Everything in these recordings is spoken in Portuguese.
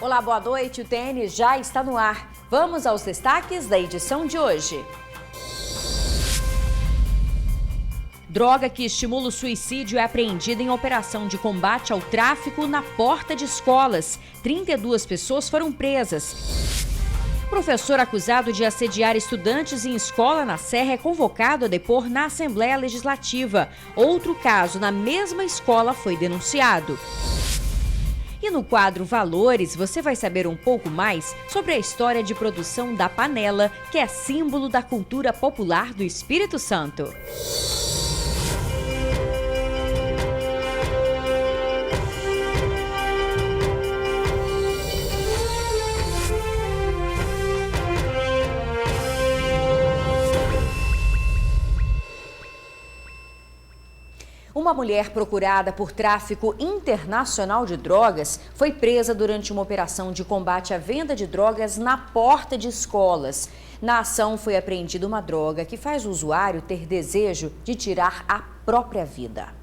Olá, boa noite. O TN já está no ar. Vamos aos destaques da edição de hoje. Droga que estimula o suicídio é apreendida em operação de combate ao tráfico na porta de escolas. 32 pessoas foram presas. Professor acusado de assediar estudantes em escola na Serra é convocado a depor na Assembleia Legislativa. Outro caso na mesma escola foi denunciado. E no quadro Valores, você vai saber um pouco mais sobre a história de produção da panela, que é símbolo da cultura popular do Espírito Santo. Uma mulher procurada por tráfico internacional de drogas foi presa durante uma operação de combate à venda de drogas na porta de escolas. Na ação foi apreendida uma droga que faz o usuário ter desejo de tirar a própria vida.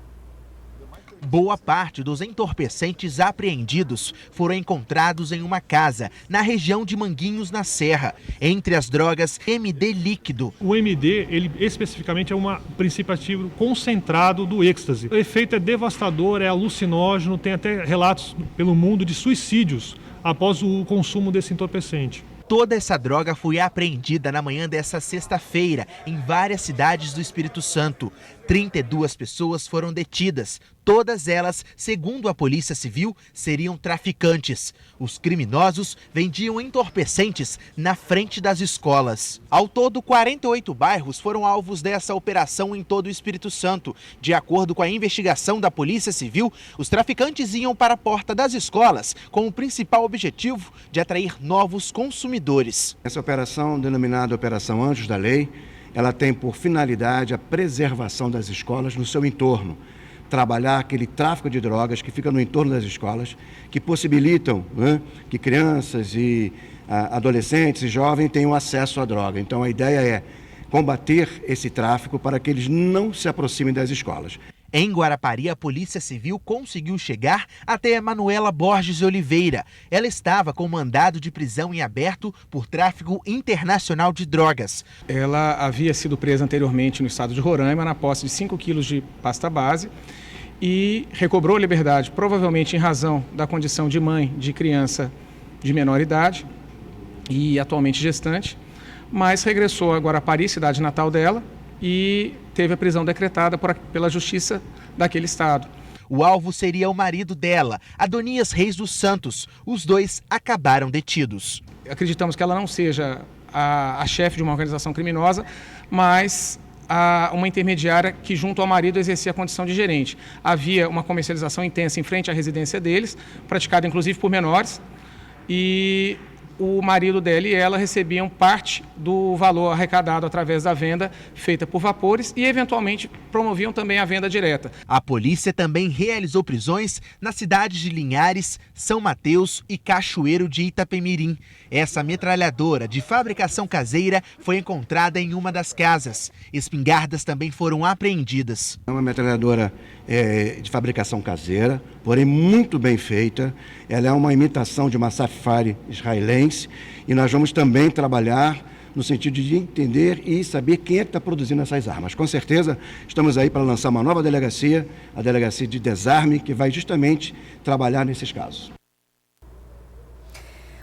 Boa parte dos entorpecentes apreendidos foram encontrados em uma casa, na região de Manguinhos, na Serra. Entre as drogas, MD líquido. O MD, ele especificamente é um princípio ativo concentrado do êxtase. O efeito é devastador, é alucinógeno, tem até relatos pelo mundo de suicídios após o consumo desse entorpecente. Toda essa droga foi apreendida na manhã dessa sexta-feira, em várias cidades do Espírito Santo. 32 pessoas foram detidas. Todas elas, segundo a Polícia Civil, seriam traficantes. Os criminosos vendiam entorpecentes na frente das escolas. Ao todo, 48 bairros foram alvos dessa operação em todo o Espírito Santo. De acordo com a investigação da Polícia Civil, os traficantes iam para a porta das escolas com o principal objetivo de atrair novos consumidores. Essa operação, denominada Operação Anjos da Lei, ela tem por finalidade a preservação das escolas no seu entorno. Trabalhar aquele tráfico de drogas que fica no entorno das escolas, que possibilitam, né, que crianças e adolescentes e jovens tenham acesso à droga. Então a ideia é combater esse tráfico para que eles não se aproximem das escolas. Em Guarapari, a Polícia Civil conseguiu chegar até Manuela Borges Oliveira. Ela estava com mandado de prisão em aberto por tráfico internacional de drogas. Ela havia sido presa anteriormente no estado de Roraima, na posse de 5 quilos de pasta base e recobrou a liberdade, provavelmente em razão da condição de mãe de criança de menor idade e atualmente gestante, mas regressou a Guarapari, cidade natal dela, e teve a prisão decretada pela Justiça daquele estado. O alvo seria o marido dela, Adonias Reis dos Santos. Os dois acabaram detidos. Acreditamos que ela não seja a chefe de uma organização criminosa, mas uma intermediária que junto ao marido exercia a condição de gerente. Havia uma comercialização intensa em frente à residência deles, praticada inclusive por menores, e o marido dela e ela recebiam parte do valor arrecadado através da venda feita por vapores e, eventualmente, promoviam também a venda direta. A polícia também realizou prisões nas cidades de Linhares, São Mateus e Cachoeiro de Itapemirim. Essa metralhadora de fabricação caseira foi encontrada em uma das casas. Espingardas também foram apreendidas. É uma metralhadora de fabricação caseira, porém muito bem feita. Ela é uma imitação de uma Safari israelense e nós vamos também trabalhar no sentido de entender e saber quem é que está produzindo essas armas. Com certeza, estamos aí para lançar uma nova delegacia, a Delegacia de Desarme, que vai justamente trabalhar nesses casos.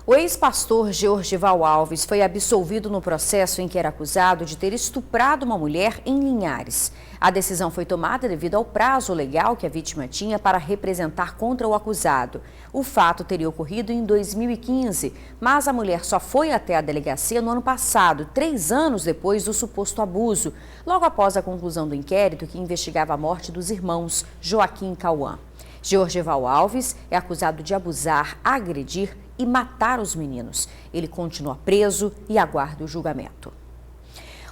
O ex-pastor Georgival Alves foi absolvido no processo em que era acusado de ter estuprado uma mulher em Linhares. A decisão foi tomada devido ao prazo legal que a vítima tinha para representar contra o acusado. O fato teria ocorrido em 2015, mas a mulher só foi até a delegacia no ano passado, 3 anos depois do suposto abuso, logo após a conclusão do inquérito que investigava a morte dos irmãos Joaquim e Cauã. Georgival Alves é acusado de abusar, agredir e matar os meninos. Ele continua preso e aguarda o julgamento.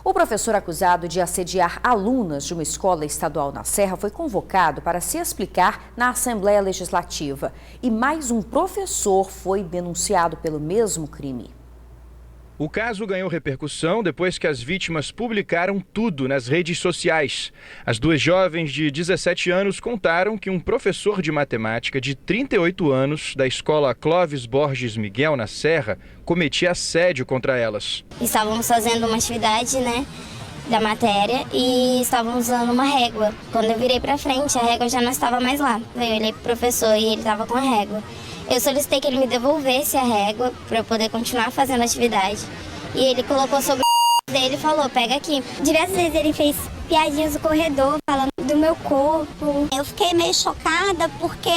O professor acusado de assediar alunas de uma escola estadual na Serra foi convocado para se explicar na Assembleia Legislativa. E mais um professor foi denunciado pelo mesmo crime. O caso ganhou repercussão depois que as vítimas publicaram tudo nas redes sociais. As duas jovens de 17 anos contaram que um professor de matemática de 38 anos da escola Clóvis Borges Miguel, na Serra, cometia assédio contra elas. Estávamos fazendo uma atividade, da matéria e estávamos usando uma régua. Quando eu virei para frente, a régua já não estava mais lá. Eu olhei pro professor e ele estava com a régua. Eu solicitei que ele me devolvesse a régua para eu poder continuar fazendo a atividade. E ele colocou sobre o dele e falou, pega aqui. Diversas vezes ele fez piadinhas no corredor, falando do meu corpo. Eu fiquei meio chocada porque,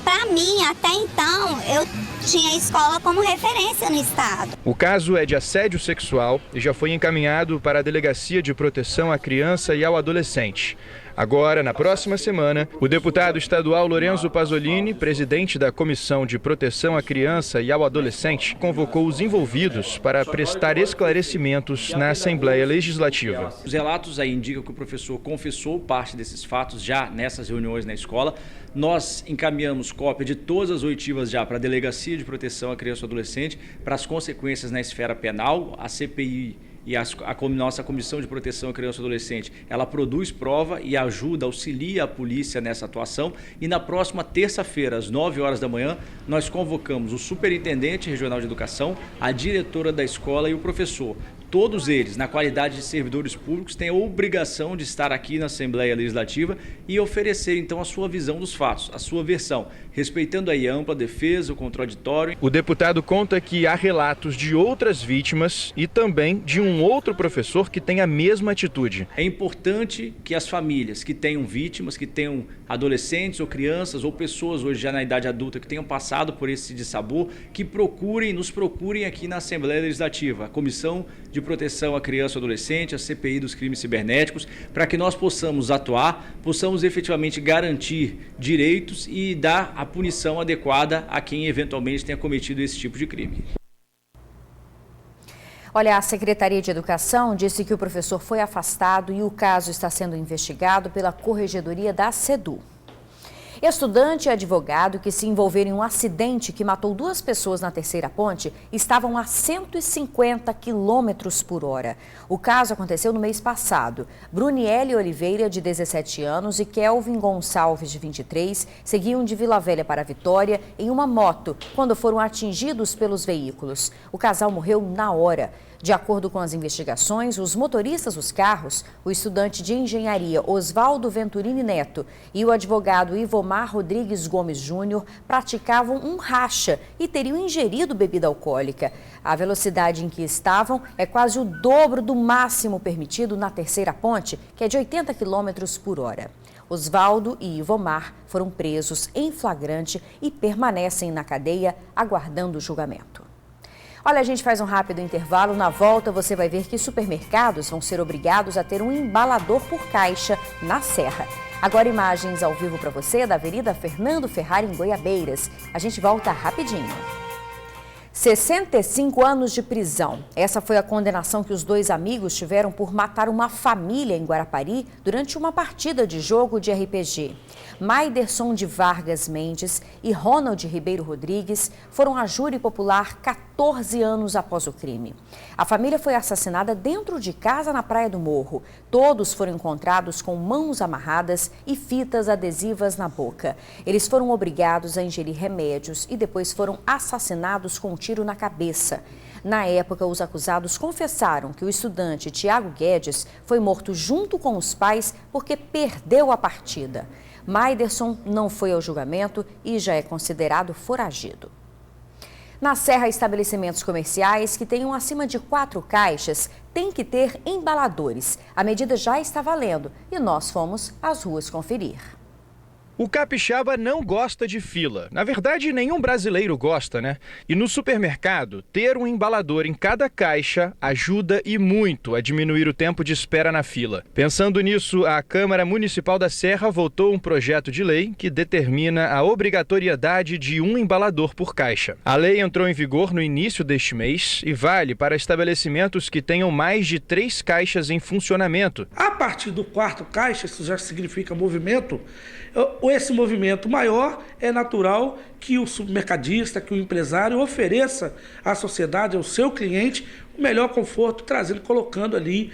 para mim, até então, eu tinha a escola como referência no estado. O caso é de assédio sexual e já foi encaminhado para a Delegacia de Proteção à Criança e ao Adolescente. Agora, na próxima semana, o deputado estadual Lorenzo Pasolini, presidente da Comissão de Proteção à Criança e ao Adolescente, convocou os envolvidos para prestar esclarecimentos na Assembleia Legislativa. Os relatos aí indicam que o professor confessou parte desses fatos já nessas reuniões na escola. Nós encaminhamos cópia de todas as oitivas já para a Delegacia de Proteção à Criança e ao Adolescente, para as consequências na esfera penal. A CPI e a nossa Comissão de Proteção à Criança e ao Adolescente, ela produz prova e ajuda, auxilia a polícia nessa atuação. E na próxima terça-feira, às 9 horas da manhã, nós convocamos o superintendente regional de educação, a diretora da escola e o professor. Todos eles, na qualidade de servidores públicos, têm a obrigação de estar aqui na Assembleia Legislativa e oferecer, então, a sua visão dos fatos, a sua versão, respeitando aí a ampla defesa, o contraditório. O deputado conta que há relatos de outras vítimas e também de um outro professor que tem a mesma atitude. É importante que as famílias que tenham vítimas, que tenham adolescentes ou crianças ou pessoas hoje já na idade adulta que tenham passado por esse dissabor, que nos procurem aqui na Assembleia Legislativa, a Comissão de Proteção à Criança e ao Adolescente, a CPI dos Crimes Cibernéticos, para que nós possamos atuar, possamos efetivamente garantir direitos e dar a punição adequada a quem eventualmente tenha cometido esse tipo de crime. Olha, a Secretaria de Educação disse que o professor foi afastado e o caso está sendo investigado pela Corregedoria da SEDU. Estudante e advogado que se envolveram em um acidente que matou 2 pessoas na Terceira Ponte estavam a 150 km por hora. O caso aconteceu no mês passado. Bruniele Oliveira, de 17 anos, e Kelvin Gonçalves, de 23, seguiam de Vila Velha para Vitória em uma moto quando foram atingidos pelos veículos. O casal morreu na hora. De acordo com as investigações, os motoristas dos carros, o estudante de engenharia Osvaldo Venturini Neto e o advogado Ivomar Rodrigues Gomes Júnior praticavam um racha e teriam ingerido bebida alcoólica. A velocidade em que estavam é quase o dobro do máximo permitido na Terceira Ponte, que é de 80 km por hora. Osvaldo e Ivomar foram presos em flagrante e permanecem na cadeia aguardando o julgamento. Olha, a gente faz um rápido intervalo. Na volta, você vai ver que supermercados vão ser obrigados a ter um embalador por caixa na Serra. Agora, imagens ao vivo para você da Avenida Fernando Ferrari, em Goiabeiras. A gente volta rapidinho. 65 anos de prisão. Essa foi a condenação que os 2 amigos tiveram por matar uma família em Guarapari durante uma partida de jogo de RPG. Maiderson de Vargas Mendes e Ronald Ribeiro Rodrigues foram a júri popular 14 anos após o crime. A família foi assassinada dentro de casa na Praia do Morro. Todos foram encontrados com mãos amarradas e fitas adesivas na boca. Eles foram obrigados a ingerir remédios e depois foram assassinados com um tiro na cabeça. Na época, os acusados confessaram que o estudante Tiago Guedes foi morto junto com os pais porque perdeu a partida. Maiderson não foi ao julgamento e já é considerado foragido. Na Serra, estabelecimentos comerciais que tenham acima de 4 caixas têm que ter embaladores. A medida já está valendo e nós fomos às ruas conferir. O capixaba não gosta de fila. Na verdade, nenhum brasileiro gosta, né? E no supermercado, ter um embalador em cada caixa ajuda e muito a diminuir o tempo de espera na fila. Pensando nisso, a Câmara Municipal da Serra votou um projeto de lei que determina a obrigatoriedade de um embalador por caixa. A lei entrou em vigor no início deste mês e vale para estabelecimentos que tenham mais de 3 caixas em funcionamento. A partir do 4º caixa, isso já significa movimento, esse movimento maior, é natural que o supermercadista, que o empresário ofereça à sociedade, ao seu cliente, o melhor conforto, colocando ali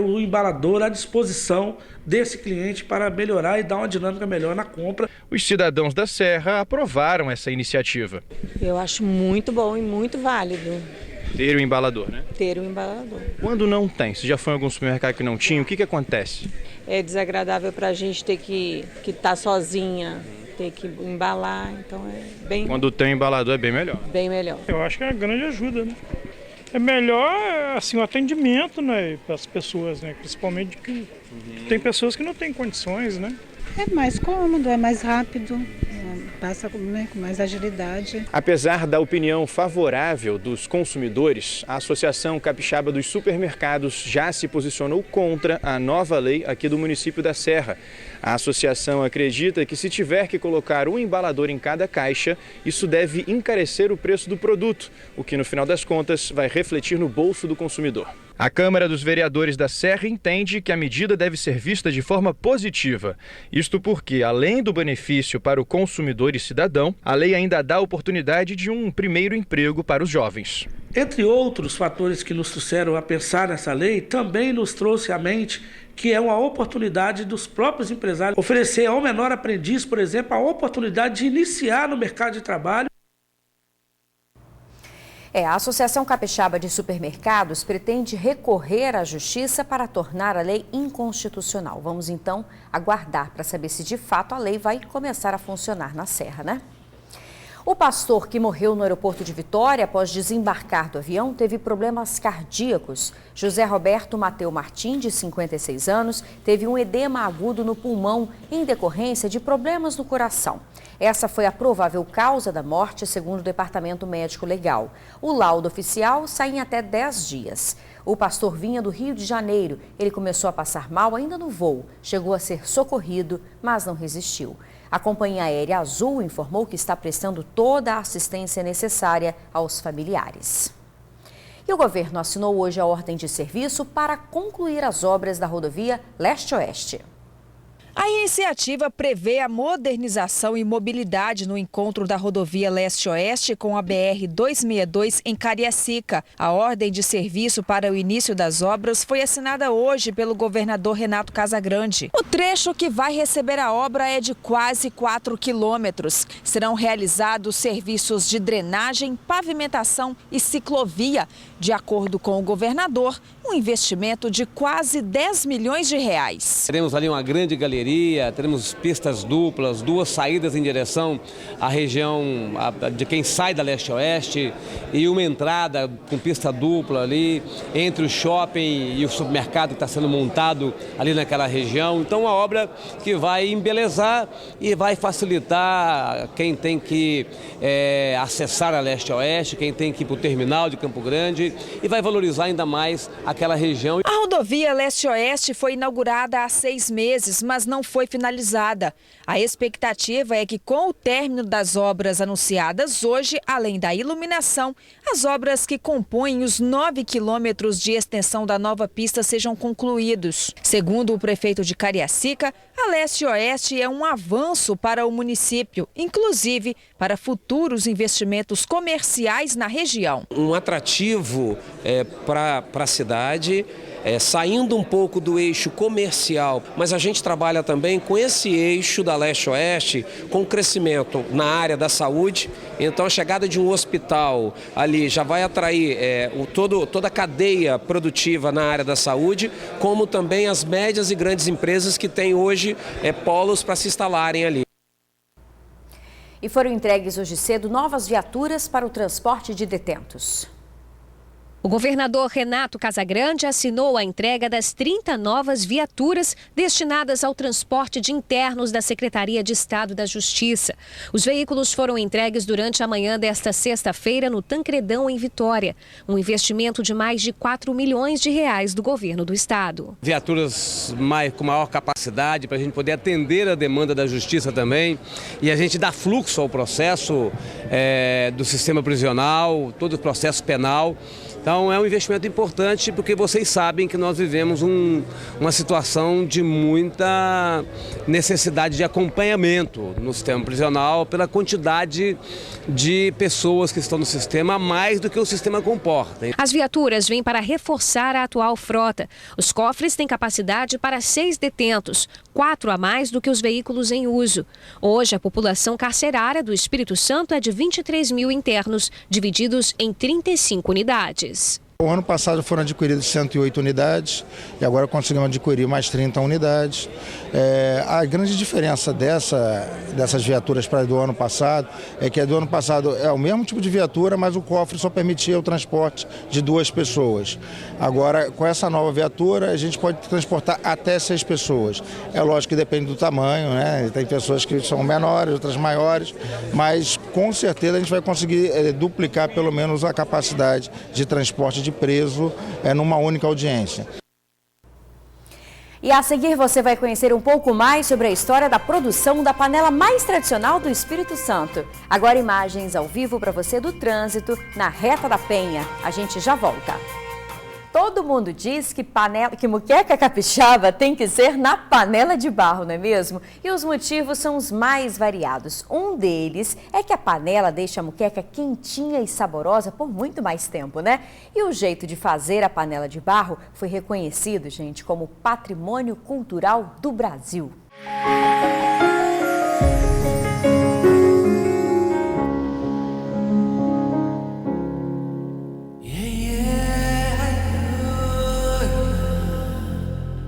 o embalador à disposição desse cliente para melhorar e dar uma dinâmica melhor na compra. Os cidadãos da Serra aprovaram essa iniciativa. Eu acho muito bom e muito válido. Ter o embalador, né? Ter o embalador. Quando não tem, se já foi em algum supermercado que não tinha, o que acontece? É desagradável para a gente ter que estar sozinha, ter que embalar, então é bem... Quando tem o embalador é bem melhor. Bem melhor. Eu acho que é uma grande ajuda, né? É melhor, assim, o atendimento, né, para as pessoas, né? Principalmente que tem pessoas que não têm condições, né? É mais cômodo, é mais rápido, passa com mais agilidade. Apesar da opinião favorável dos consumidores, a Associação Capixaba dos Supermercados já se posicionou contra a nova lei aqui do município da Serra. A associação acredita que se tiver que colocar um embalador em cada caixa, isso deve encarecer o preço do produto, o que no final das contas vai refletir no bolso do consumidor. A Câmara dos Vereadores da Serra entende que a medida deve ser vista de forma positiva. Isto porque, além do benefício para o consumidor e cidadão, a lei ainda dá a oportunidade de um primeiro emprego para os jovens. Entre outros fatores que nos trouxeram a pensar nessa lei, também nos trouxe à mente que é uma oportunidade dos próprios empresários oferecer ao menor aprendiz, por exemplo, a oportunidade de iniciar no mercado de trabalho. A Associação Capixaba de Supermercados pretende recorrer à Justiça para tornar a lei inconstitucional. Vamos então aguardar para saber se de fato a lei vai começar a funcionar na Serra, né? O pastor que morreu no aeroporto de Vitória após desembarcar do avião teve problemas cardíacos. José Roberto Mateu Martim, de 56 anos, teve um edema agudo no pulmão em decorrência de problemas no coração. Essa foi a provável causa da morte, segundo o Departamento Médico Legal. O laudo oficial sai em até 10 dias. O pastor vinha do Rio de Janeiro. Ele começou a passar mal ainda no voo. Chegou a ser socorrido, mas não resistiu. A Companhia Aérea Azul informou que está prestando toda a assistência necessária aos familiares. E o governo assinou hoje a ordem de serviço para concluir as obras da rodovia Leste-Oeste. A iniciativa prevê a modernização e mobilidade no encontro da rodovia Leste-Oeste com a BR-262 em Cariacica. A ordem de serviço para o início das obras foi assinada hoje pelo governador Renato Casagrande. O trecho que vai receber a obra é de quase 4 quilômetros. Serão realizados serviços de drenagem, pavimentação e ciclovia. De acordo com o governador, um investimento de quase 10 milhões de reais. Teremos ali uma grande galeria, teremos pistas duplas, 2 saídas em direção à região de quem sai da Leste-Oeste e uma entrada com pista dupla ali entre o shopping e o supermercado que está sendo montado ali naquela região. Então, uma obra que vai embelezar e vai facilitar quem tem que acessar a Leste-Oeste, quem tem que ir para o terminal de Campo Grande e vai valorizar ainda mais aquela região. A rodovia Leste-Oeste foi inaugurada há 6 meses, mas não foi finalizada. A expectativa é que, com o término das obras anunciadas hoje, além da iluminação, as obras que compõem os 9 quilômetros de extensão da nova pista sejam concluídos. Segundo o prefeito de Cariacica, a Leste-Oeste é um avanço para o município, inclusive para futuros investimentos comerciais na região. Um atrativo para a cidade, saindo um pouco do eixo comercial, mas a gente trabalha também com esse eixo da Leste-Oeste, com crescimento na área da saúde. Então a chegada de um hospital ali já vai atrair toda a cadeia produtiva na área da saúde, como também as médias e grandes empresas que têm hoje polos para se instalarem ali. E foram entregues hoje cedo novas viaturas para o transporte de detentos. O governador Renato Casagrande assinou a entrega das 30 novas viaturas destinadas ao transporte de internos da Secretaria de Estado da Justiça. Os veículos foram entregues durante a manhã desta sexta-feira no Tancredão, em Vitória. Um investimento de mais de 4 milhões de reais do governo do estado. Viaturas com maior capacidade para a gente poder atender a demanda da Justiça também. E a gente dá fluxo ao processo do sistema prisional, todo o processo penal. Então, Então é um investimento importante porque vocês sabem que nós vivemos uma situação de muita necessidade de acompanhamento no sistema prisional pela quantidade de pessoas que estão no sistema, mais do que o sistema comporta. As viaturas vêm para reforçar a atual frota. Os cofres têm capacidade para 6 detentos, 4 a mais do que os veículos em uso. Hoje, a população carcerária do Espírito Santo é de 23 mil internos, divididos em 35 unidades. O ano passado foram adquiridas 108 unidades e agora conseguimos adquirir mais 30 unidades. A grande diferença dessas viaturas para a do ano passado é que a do ano passado é o mesmo tipo de viatura, mas o cofre só permitia o transporte de 2 pessoas. Agora, com essa nova viatura, a gente pode transportar até 6 pessoas. É lógico que depende do tamanho, né? Tem pessoas que são menores, outras maiores, mas com certeza a gente vai conseguir duplicar pelo menos a capacidade de transporte de preso numa única audiência. E a seguir você vai conhecer um pouco mais sobre a história da produção da panela mais tradicional do Espírito Santo. Agora imagens ao vivo para você do trânsito na Reta da Penha. A gente já volta. Todo mundo diz que muqueca capixaba tem que ser na panela de barro, não é mesmo? E os motivos são os mais variados. Um deles é que a panela deixa a muqueca quentinha e saborosa por muito mais tempo, né? E o jeito de fazer a panela de barro foi reconhecido, gente, como Patrimônio Cultural do Brasil.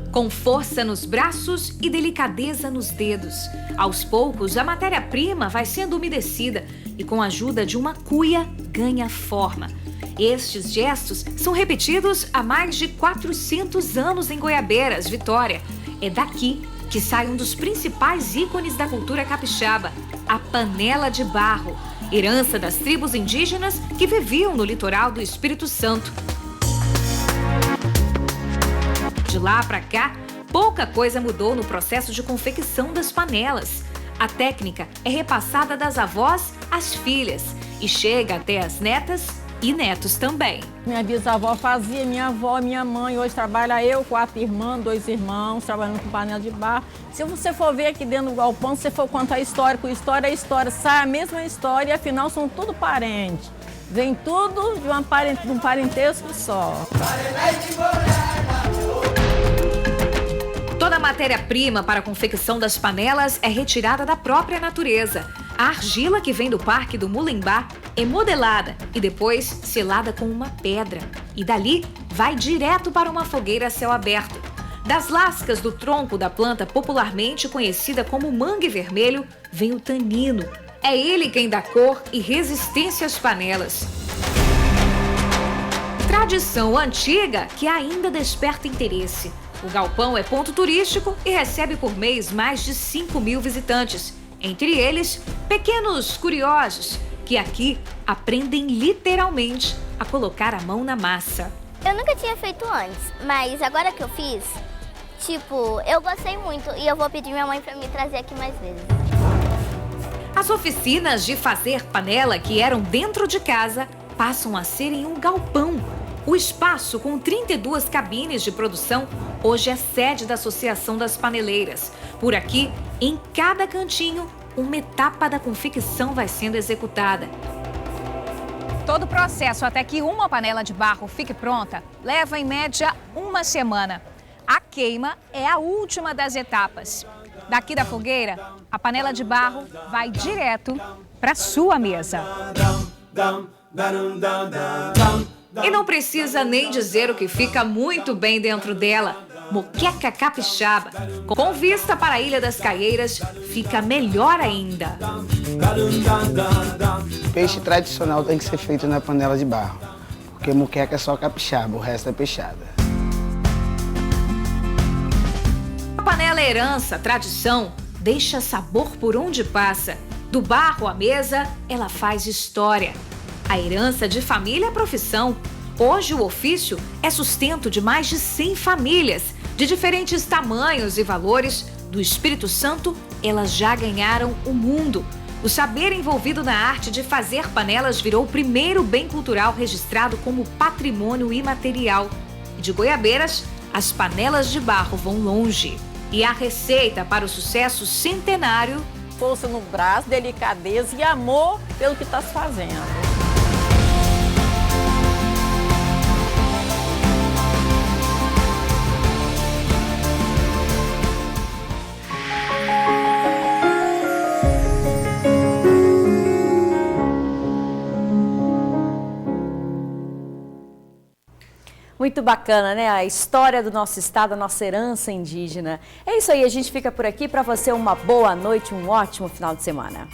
Com força nos braços e delicadeza nos dedos. Aos poucos, a matéria-prima vai sendo umedecida e, com a ajuda de uma cuia, ganha forma. Estes gestos são repetidos há mais de 400 anos em Goiabeiras, Vitória. É daqui que sai um dos principais ícones da cultura capixaba, a panela de barro, herança das tribos indígenas que viviam no litoral do Espírito Santo. De lá para cá, pouca coisa mudou no processo de confecção das panelas. A técnica é repassada das avós às filhas e chega até as netas e netos também. Minha bisavó fazia, minha avó, minha mãe, hoje trabalha eu, 4 irmãs, 2 irmãos, trabalhando com panela de barro. Se você for ver aqui dentro do galpão, se você for contar história, com história é história, sai a mesma história e afinal são tudo parentes. Vem tudo de um parentesco só. Toda a matéria-prima para a confecção das panelas é retirada da própria natureza. A argila que vem do Parque do Mulimbá é modelada e depois selada com uma pedra. E dali vai direto para uma fogueira a céu aberto. Das lascas do tronco da planta popularmente conhecida como mangue vermelho, vem o tanino. É ele quem dá cor e resistência às panelas. Tradição antiga que ainda desperta interesse. O galpão é ponto turístico e recebe por mês mais de 5 mil visitantes. Entre eles, pequenos curiosos, que aqui aprendem literalmente a colocar a mão na massa. Eu nunca tinha feito antes, mas agora que eu fiz, eu gostei muito e eu vou pedir minha mãe para me trazer aqui mais vezes. As oficinas de fazer panela que eram dentro de casa passam a ser em um galpão. O espaço, com 32 cabines de produção, hoje é sede da Associação das Paneleiras. Por aqui, em cada cantinho, uma etapa da confecção vai sendo executada. Todo o processo até que uma panela de barro fique pronta leva, em média, 1 semana. A queima é a última das etapas. Daqui da fogueira, a panela de barro vai direto para sua mesa. E não precisa nem dizer o que fica muito bem dentro dela. Moqueca capixaba. Com vista para a Ilha das Caieiras, fica melhor ainda. Peixe tradicional tem que ser feito na panela de barro, porque moqueca é só capixaba, o resto é peixada. A panela é herança, tradição, deixa sabor por onde passa. Do barro à mesa, ela faz história. A herança de família é profissão. Hoje o ofício é sustento de mais de 100 famílias, de diferentes tamanhos e valores. Do Espírito Santo, elas já ganharam o mundo. O saber envolvido na arte de fazer panelas virou o primeiro bem cultural registrado como patrimônio imaterial. E de Goiabeiras, as panelas de barro vão longe. E a receita para o sucesso centenário: força no braço, delicadeza e amor pelo que está se fazendo. Muito bacana, né? A história do nosso estado, a nossa herança indígena. É isso aí, a gente fica por aqui. Para você, uma boa noite, um ótimo final de semana.